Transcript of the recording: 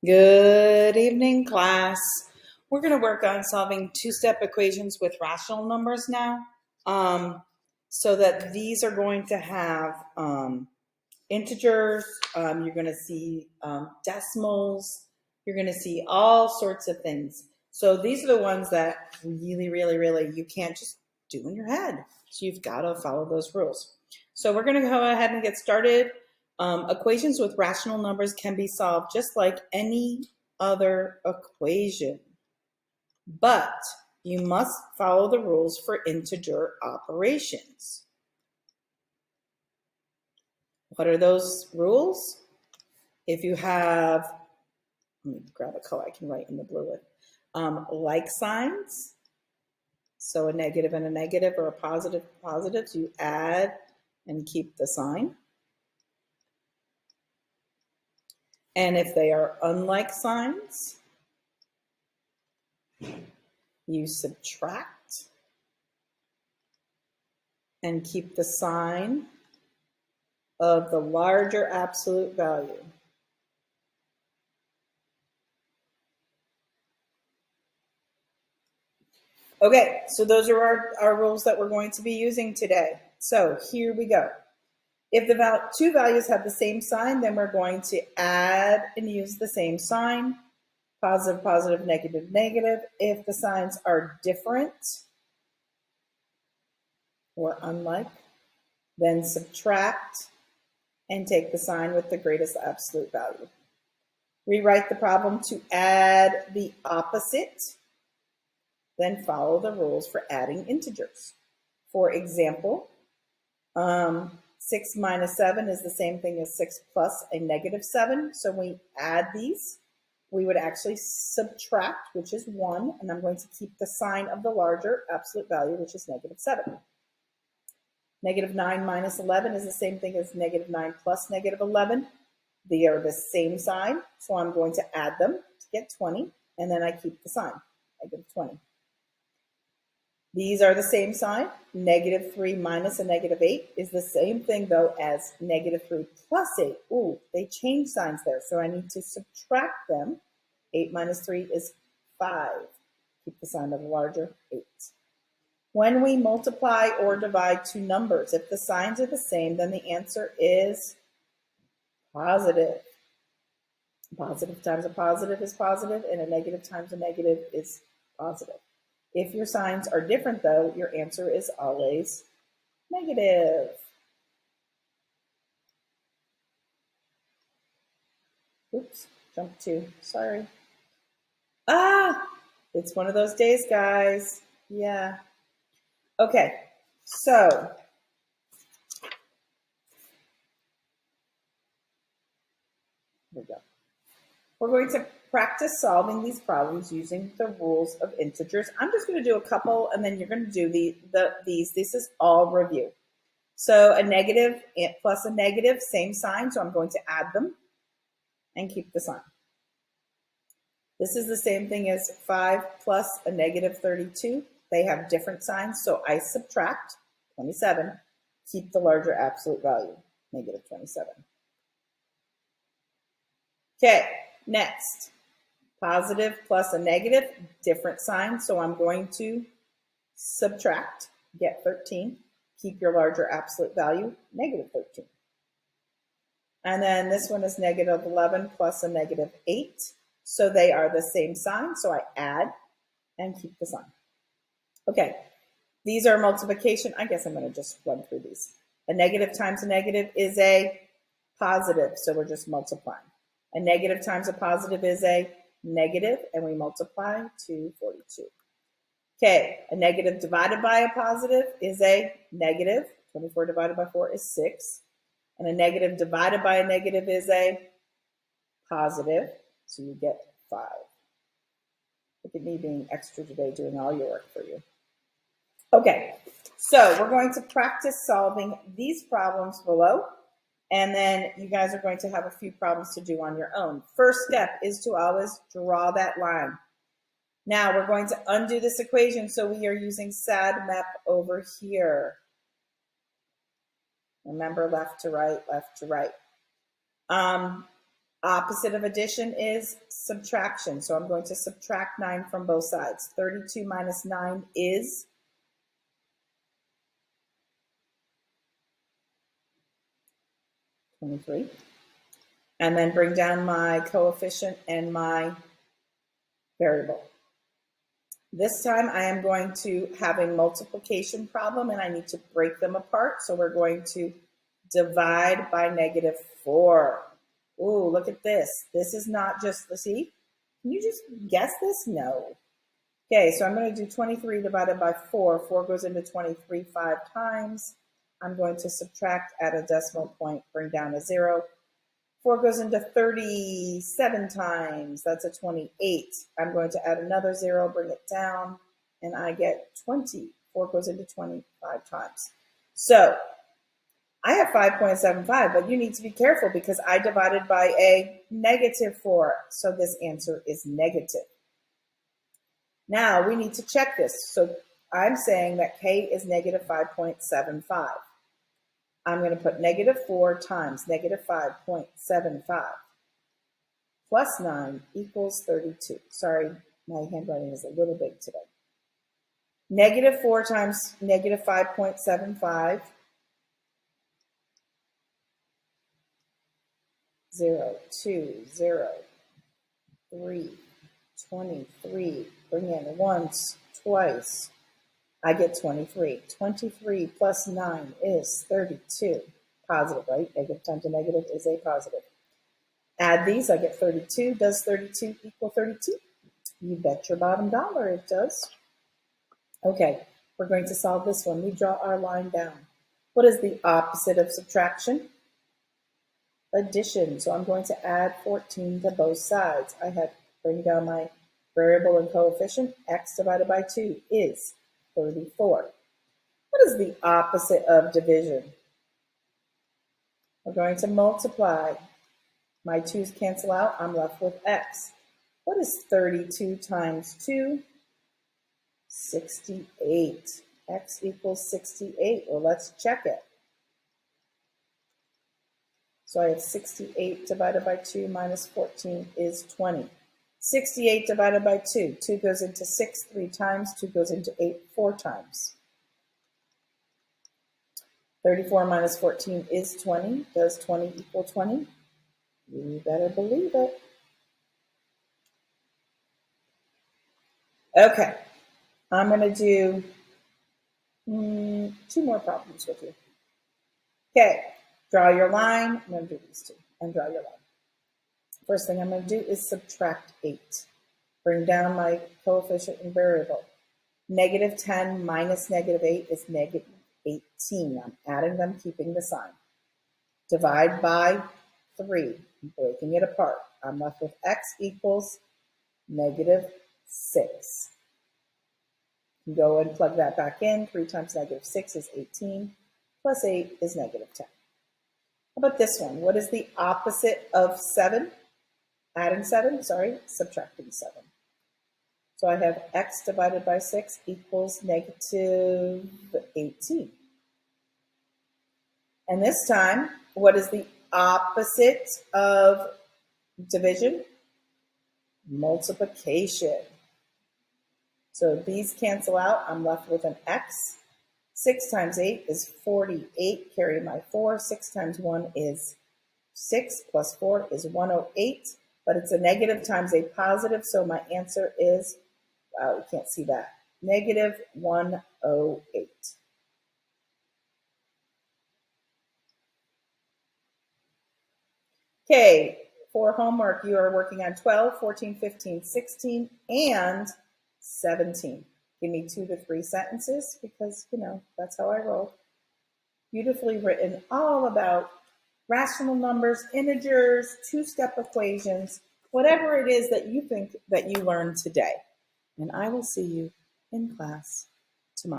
Good evening, class. We're going to work on solving two-step equations with rational numbers now. So that these are going to have integers, you're going to see decimals, you're going to see all sorts of things. So these are the ones that really, you can't just do in your head. So you've got to follow those rules. So we're going to go ahead and get started. Equations with rational numbers can be solved just like any other equation, but you must follow the rules for integer operations. What are those rules? If you have, let me grab a color I can write in the blue with, like signs, so a negative and a negative or a positive, positives, you add and keep the sign. And if they are unlike signs, you subtract and keep the sign of the larger absolute value. Okay, so those are our rules that we're going to be using today. So here we go. If the two values have the same sign, then we're going to add and use the same sign. Positive, positive, negative, negative. If the signs are different or unlike, then subtract and take the sign with the greatest absolute value. Rewrite the problem to add the opposite, then follow the rules for adding integers. For example, 6 minus 7 is the same thing as 6 plus a negative 7. So when we add these, we would actually subtract, which is 1, and I'm going to keep the sign of the larger absolute value, which is negative 7. Negative 9 minus 11 is the same thing as negative 9 plus negative 11. They are the same sign, so I'm going to add them to get 20, and then I keep the sign, negative 20. These are the same sign. Negative 3 minus a negative 8 is the same thing, though, as negative 3 plus 8. Ooh, they change signs there, so I need to subtract them. 8 minus 3 is 5. Keep the sign of the larger 8. When we multiply or divide two numbers, if the signs are the same, then the answer is positive. Positive times a positive is positive, and a negative times a negative is positive. If your signs are different, though, your answer is always negative. Oops, jump 2, sorry. It's one of those days, guys. Yeah. Okay, so here we go. We're going to practice solving these problems using the rules of integers. I'm just going to do a couple, and then you're going to do these. This is all review. So a negative plus a negative, same sign, so I'm going to add them and keep the sign. This is the same thing as 5 plus a negative 32. They have different signs, so I subtract 27, keep the larger absolute value, negative 27. Okay, next, positive plus a negative, different sign, so I'm going to subtract, get 13, keep your larger absolute value, negative 13. And then this one is negative 11 plus a negative 8, so they are the same sign, so I add and keep the sign. Okay, these are multiplication. I guess I'm going to just run through these. A negative times a negative is a positive, so we're just multiplying. A negative times a positive is a negative, and we multiply to 42. Okay, a negative divided by a positive is a negative. 24 divided by 4 is 6. And a negative divided by a negative is a positive, so you get 5. Look at me being extra today, doing all your work for you. Okay, so we're going to practice solving these problems below, and then you guys are going to have a few problems to do on your own. First step is to always draw that line. Now we're going to undo this equation, so we are using SADMAP over here. Remember, left to right, left to right. Opposite of addition is subtraction. So I'm going to subtract 9 from both sides. 32 minus 9 is 23. And then bring down my coefficient and my variable. This time I am going to have a multiplication problem and I need to break them apart. So we're going to divide by -4. Ooh, look at this. This is not just the C. Can you just guess this? No. Okay, so I'm going to do 23 divided by 4. 4 goes into 23 5 times. I'm going to subtract at a decimal point, bring down a 0. 4 goes into 37 times. That's a 28. I'm going to add another 0, bring it down, and I get 20. 4 goes into 25 times. So I have 5.75, but you need to be careful because I divided by a -4. So this answer is negative. Now we need to check this. So I'm saying that K is -5.75. I'm going to put -4 times -5.75 plus 9 equals 32. Sorry, my handwriting is a little big today. -4 times -5.75. 0, 2, 0, 3, 23. Bring in once, twice. I get 23. 23 plus 9 is 32. Positive, right? Negative times a negative is a positive. Add these, I get 32. Does 32 equal 32? You bet your bottom dollar it does. Okay, we're going to solve this one. We draw our line down. What is the opposite of subtraction? Addition. So I'm going to add 14 to both sides. I have bring down my variable and coefficient. X divided by 2 is 34. What is the opposite of division? We're going to multiply. My 2's cancel out. I'm left with X. What is 32 times 2? 68. X equals 68. Well, let's check it. So I have 68 divided by 2 minus 14 is 20. 68 divided by 2. 2 goes into 6 3 times. 2 goes into 8 4 times. 34 minus 14 is 20. Does 20 equal 20? You better believe it. Okay, I'm going to do 2 more problems with you. Okay, draw your line. I'm going to do these 2 and draw your line. First thing I'm going to do is subtract 8. Bring down my coefficient and variable. -10 minus -8 is -18. I'm adding them, keeping the sign. Divide by 3. I'm breaking it apart. I'm left with X equals -6. You can go and plug that back in. 3 times -6 is 18. Plus 8 is -10. How about this one? What is the opposite of 7? Adding 7, subtracting 7. So I have X divided by 6 equals -18. And this time, what is the opposite of division? Multiplication. So these cancel out. I'm left with an X. 6 times 8 is 48. Carry my 4. 6 times 1 is 6 plus 4 is 108. But it's a negative times a positive, so my answer is, wow, you can't see that, -108. Okay, for homework, you are working on 12, 14, 15, 16, and 17. Give me 2 to 3 sentences because, that's how I roll. Beautifully written, all about rational numbers, integers, 2-step equations, whatever it is that you think that you learned today. And I will see you in class.